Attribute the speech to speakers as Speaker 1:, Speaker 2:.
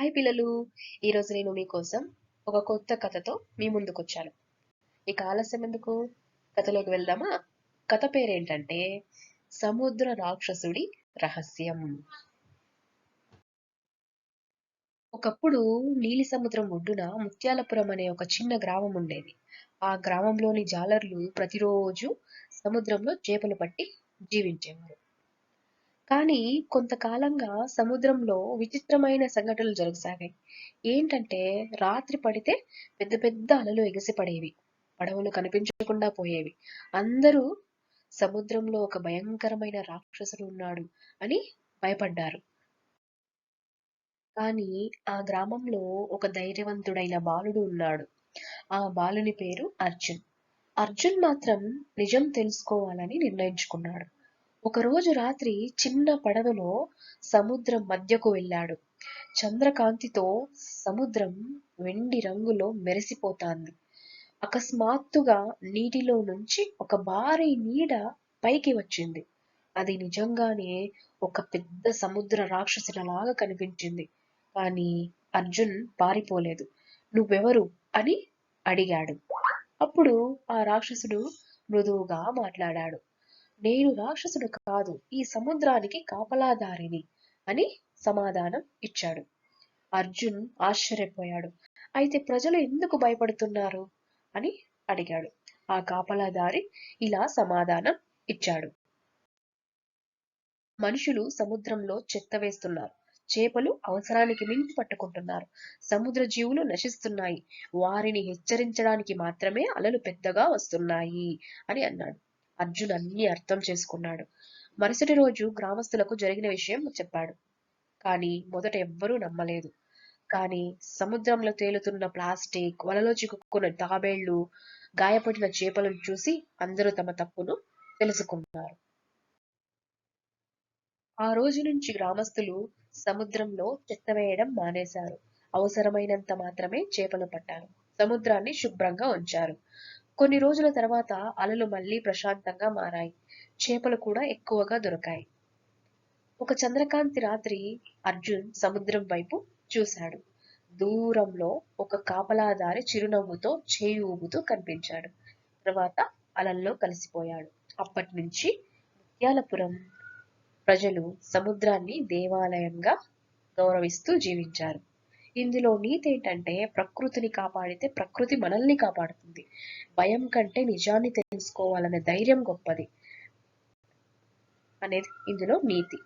Speaker 1: Hi పిల్లలు! ఈరోజు నేను మీకోసం ఒక కొత్త కథతో మీ ముందుకొచ్చాను. ఇక ఆలస్యం ఎందుకు? కథలోకి వెళ్దామా? కథ పేరేంటంటే సముద్ర రాక్షసుడి రహస్యం. ఒకప్పుడు నీలి సముద్రం ఒడ్డున ముత్యాలపురం అనే ఒక చిన్న గ్రామం ఉండేది. ఆ గ్రామంలోని జాలర్లు ప్రతిరోజు సముద్రంలో చేపలు పట్టి జీవించేవారు. కానీ కొంతకాలంగా సముద్రంలో విచిత్రమైన సంఘటనలు జరగసాగాయి. ఏంటంటే రాత్రి పడితే పెద్ద పెద్ద అలలు ఎగసిపడేవి. పడవలు కనిపించకుండా పోయేవి. అందరూ సముద్రంలో ఒక భయంకరమైన రాక్షసుడు ఉన్నాడు అని భయపడ్డారు. కానీ ఆ గ్రామంలో ఒక ధైర్యవంతుడైన బాలుడు ఉన్నాడు. ఆ బాలుని పేరు అర్జున్. అర్జున్ మాత్రం నిజం తెలుసుకోవాలని నిర్ణయించుకున్నాడు. ఒకరోజు రాత్రి చిన్న పడవలో సముద్రం మధ్యకు వెళ్ళాడు. చంద్రకాంతితో సముద్రం వెండి రంగులో మెరిసిపోతాంది. అకస్మాత్తుగా నీటిలో నుంచి ఒక భారీ నీడ పైకి వచ్చింది. అది నిజంగానే ఒక పెద్ద సముద్ర రాక్షసులలాగా కనిపించింది. కానీ అర్జున్ పారిపోలేదు. "నువ్వెవరు?" అని అడిగాడు. అప్పుడు ఆ రాక్షసుడు మృదువుగా మాట్లాడాడు. "నేను రాక్షసుడు కాదు, ఈ సముద్రానికి కాపలాదారిని" అని సమాధానం ఇచ్చాడు. అర్జున్ ఆశ్చర్యపోయాడు. "అయితే ప్రజలు ఎందుకు భయపడుతున్నారు?" అని అడిగాడు. ఆ కాపలాదారి ఇలా సమాధానం ఇచ్చాడు. "మనుషులు సముద్రంలో చెత్త వేస్తున్నారు. చేపలు అవసరానికి మించి పట్టుకుంటున్నారు. సముద్ర జీవులు నశిస్తున్నాయి. వారిని హెచ్చరించడానికి మాత్రమే అలలు పెద్దగా వస్తున్నాయి" అని అన్నాడు. అర్జున్ అన్నీ అర్థం చేసుకున్నాడు. మరుసటి రోజు గ్రామస్తులకు జరిగిన విషయం చెప్పాడు. కానీ మొదట ఎవ్వరూ నమ్మలేదు. కానీ సముద్రంలో తేలుతున్న ప్లాస్టిక్, వలలో చిక్కుకున్న తాబేళ్లు, గాయపడిన చేపలను చూసి అందరూ తమ తప్పును తెలుసుకున్నారు. ఆ రోజు నుంచి గ్రామస్తులు సముద్రంలో చెత్త వేయడం మానేశారు. అవసరమైనంత మాత్రమే చేపలు పట్టారు. సముద్రాన్ని శుభ్రంగా ఉంచారు. కొన్ని రోజుల తర్వాత అలలు మళ్లీ ప్రశాంతంగా మారాయి. చేపలు కూడా ఎక్కువగా దొరికాయి. ఒక చంద్రకాంతి రాత్రి అర్జున్ సముద్రం వైపు చూశాడు. దూరంలో ఒక కాపలాదారి చిరునవ్వుతో చేయి ఊపుతూ కనిపించాడు. తర్వాత అలల్లో కలిసిపోయాడు. అప్పటి నుంచి ముత్యాలపురం ప్రజలు సముద్రాన్ని దేవాలయంగా గౌరవిస్తూ జీవించారు. ఇందులో నీతి ఏంటంటే ప్రకృతిని కాపాడితే ప్రకృతి మనల్ని కాపాడుతుంది. భయం కంటే నిజాన్ని తెలుసుకోవాలనే ధైర్యం గొప్పది అనేది ఇందులో నీతి.